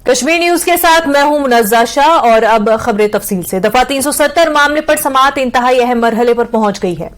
Kashmir news के साथ मैं हूं मुनज़्ज़ा शाह और अब खबरें तफसील से। दफा 370 मामले पर समाअत इंतहाई अहम मरहले पर पहुंच गई है।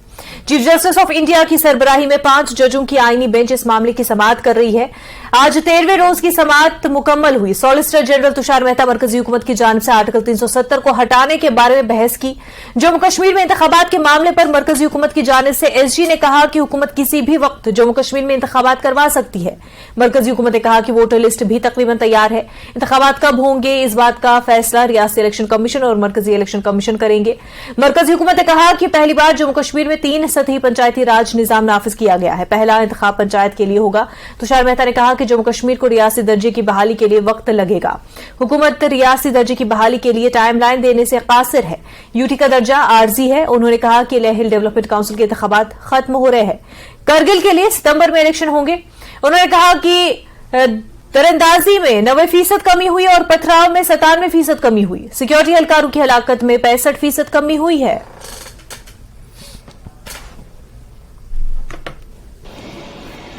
चीफ जस्टिस ऑफ इंडिया की सरबराही में 5 जजों की आईनी बेंच इस मामले की समाअत कर रही है। आज 13वें रोज की समाअत मुकम्मल हुई। सॉलिसिटर जनरल तुषार मेहता मरकजी हुकूमत की जानिब से आर्टिकल 370 को हटाने के बारे में बहस की। जम्मू कश्मीर में इंतखाबात के मामले पर मरकजी हुकूमत की जानिब से एसजी ने कहा कि हुकूमत किसी भी वक्त जम्मू कश्मीर में इंतखाबात करवा सकती है। मरकजी हुकूमत ने कहा कि वोटर लिस्ट भी तकरीबन तैयार है। इंतखाबात कब होंगे इस बात का फैसला रियासती इलेक्शन कमीशन और मरकजी इलेक्शन कमीशन करेंगे। मरकजी हुकूमत ने कहा कि पहली बार जम्मू कश्मीर में 3 सतही पंचायती राज निजाम नाफिज किया गया है। पहला इंतखाब पंचायत के लिए होगा। तुषार मेहता ने कहा कि जम्मू कश्मीर को रियासती दर्जे की बहाली के लिए वक्त लगेगा। हुकूमत रियासती दर्जे की बहाली के लिए टाइमलाइन देने से कासिर है। यूटी का दर्जा आर्जी है। उन्होंने कहा कि लेह हिल डेवलपमेंट काउंसिल के इंतखाबात खत्म हो रहे हैं। करगिल के लिए सितंबर में इलेक्शन होंगे। उन्होंने कहा कि तीरंदाजी में 90% कमी हुई और पथराव में 97% कमी हुई। सिक्योरिटी एहलकारों की हलाकत में 65% कमी हुई है।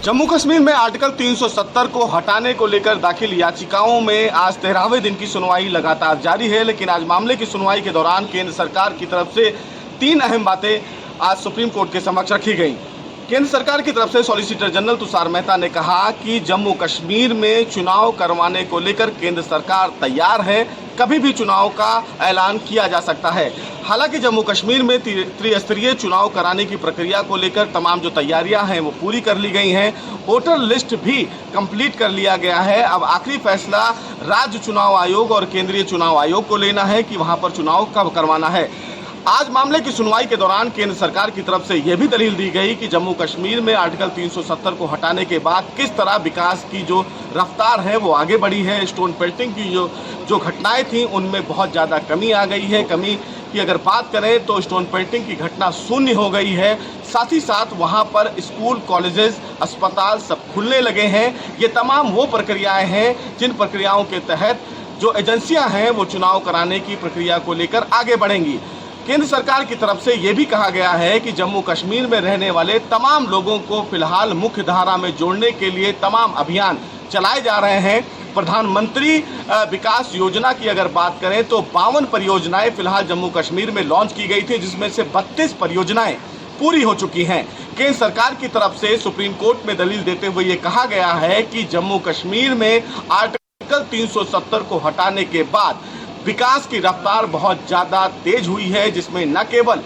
जम्मू कश्मीर में आर्टिकल 370 को हटाने को लेकर दाखिल याचिकाओं में आज 13वें दिन की सुनवाई लगातार जारी है। लेकिन आज मामले की सुनवाई के दौरान केंद्र सरकार की तरफ से 3 अहम बातें आज सुप्रीम कोर्ट के समक्ष रखी गई। केंद्र सरकार की तरफ से सॉलिसिटर जनरल तुषार मेहता ने कहा कि जम्मू कश्मीर में चुनाव करवाने को लेकर केंद्र सरकार तैयार है। कभी भी चुनाव का ऐलान किया जा सकता है। हालांकि जम्मू कश्मीर में त्रिस्तरीय चुनाव कराने की प्रक्रिया को लेकर तमाम जो तैयारियां हैं वो पूरी कर ली गई हैं। वोटर लिस्ट भी कंप्लीट कर लिया गया है। अब आखिरी फैसला राज्य चुनाव आयोग और केंद्रीय चुनाव आयोग को लेना है कि वहां पर चुनाव कब करवाना है। आज मामले की सुनवाई के दौरान केंद्र सरकार की तरफ से यह भी दलील दी गई कि जम्मू कश्मीर में आर्टिकल 370 को हटाने के बाद किस तरह विकास की जो रफ्तार है वो आगे बढ़ी है। स्टोन पेल्टिंग की जो घटनाएं थी उनमें बहुत ज़्यादा कमी आ गई है। कमी की अगर बात करें तो स्टोन पेल्टिंग की घटना शून्य हो गई है। साथ ही साथ वहाँ पर स्कूल, कॉलेजेस, अस्पताल सब खुलने लगे हैं। ये तमाम वो प्रक्रियाएँ हैं जिन प्रक्रियाओं के तहत जो एजेंसियाँ हैं वो चुनाव कराने की प्रक्रिया को लेकर आगे बढ़ेंगी। केंद्र सरकार की तरफ से यह भी कहा गया है कि जम्मू कश्मीर में रहने वाले तमाम लोगों को फिलहाल मुख्य धारा में जोड़ने के लिए तमाम अभियान चलाए जा रहे हैं। प्रधानमंत्री विकास योजना की अगर बात करें तो 52 परियोजनाएं फिलहाल जम्मू कश्मीर में लॉन्च की गई थी, जिसमें से 32 परियोजनाएं पूरी हो चुकी हैं। केंद्र सरकार की तरफ से सुप्रीम कोर्ट में दलील देते हुए ये कहा गया है कि जम्मू कश्मीर में आर्टिकल 370 को हटाने के बाद विकास की रफ्तार बहुत ज़्यादा तेज हुई है, जिसमें न केवल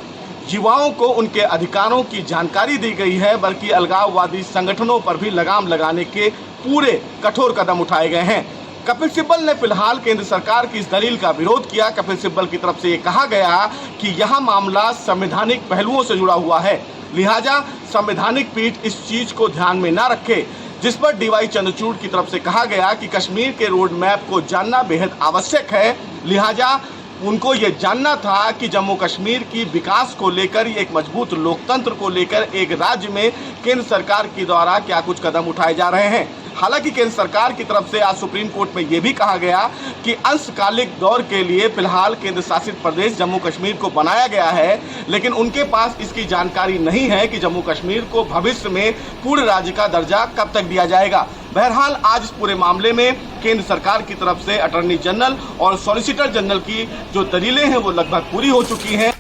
युवाओं को उनके अधिकारों की जानकारी दी गई है बल्कि अलगाववादी संगठनों पर भी लगाम लगाने के पूरे कठोर कदम उठाए गए हैं। कपिल सिब्बल ने फिलहाल केंद्र सरकार की इस दलील का विरोध किया। कपिल सिब्बल की तरफ से ये कहा गया कि यह मामला संवैधानिक पहलुओं से जुड़ा हुआ है, लिहाजा संवैधानिक पीठ इस चीज को ध्यान में न रखे। जिस पर डीवाई चंद्रचूड़ की तरफ से कहा गया कि कश्मीर के रोड मैप को जानना बेहद आवश्यक है, लिहाजा उनको ये जानना था कि जम्मू कश्मीर की विकास को लेकर, एक मजबूत लोकतंत्र को लेकर एक राज्य में केंद्र सरकार के द्वारा क्या कुछ कदम उठाए जा रहे हैं। हालांकि केंद्र सरकार की तरफ से आज सुप्रीम कोर्ट में यह भी कहा गया कि अंशकालिक दौर के लिए फिलहाल केंद्र शासित प्रदेश जम्मू कश्मीर को बनाया गया है, लेकिन उनके पास इसकी जानकारी नहीं है कि जम्मू कश्मीर को भविष्य में पूर्ण राज्य का दर्जा कब तक दिया जाएगा। बहरहाल आज इस पूरे मामले में केंद्र सरकार की तरफ से अटॉर्नी जनरल और सॉलिसिटर जनरल की जो दलीलें हैं वो लगभग पूरी हो चुकी हैं।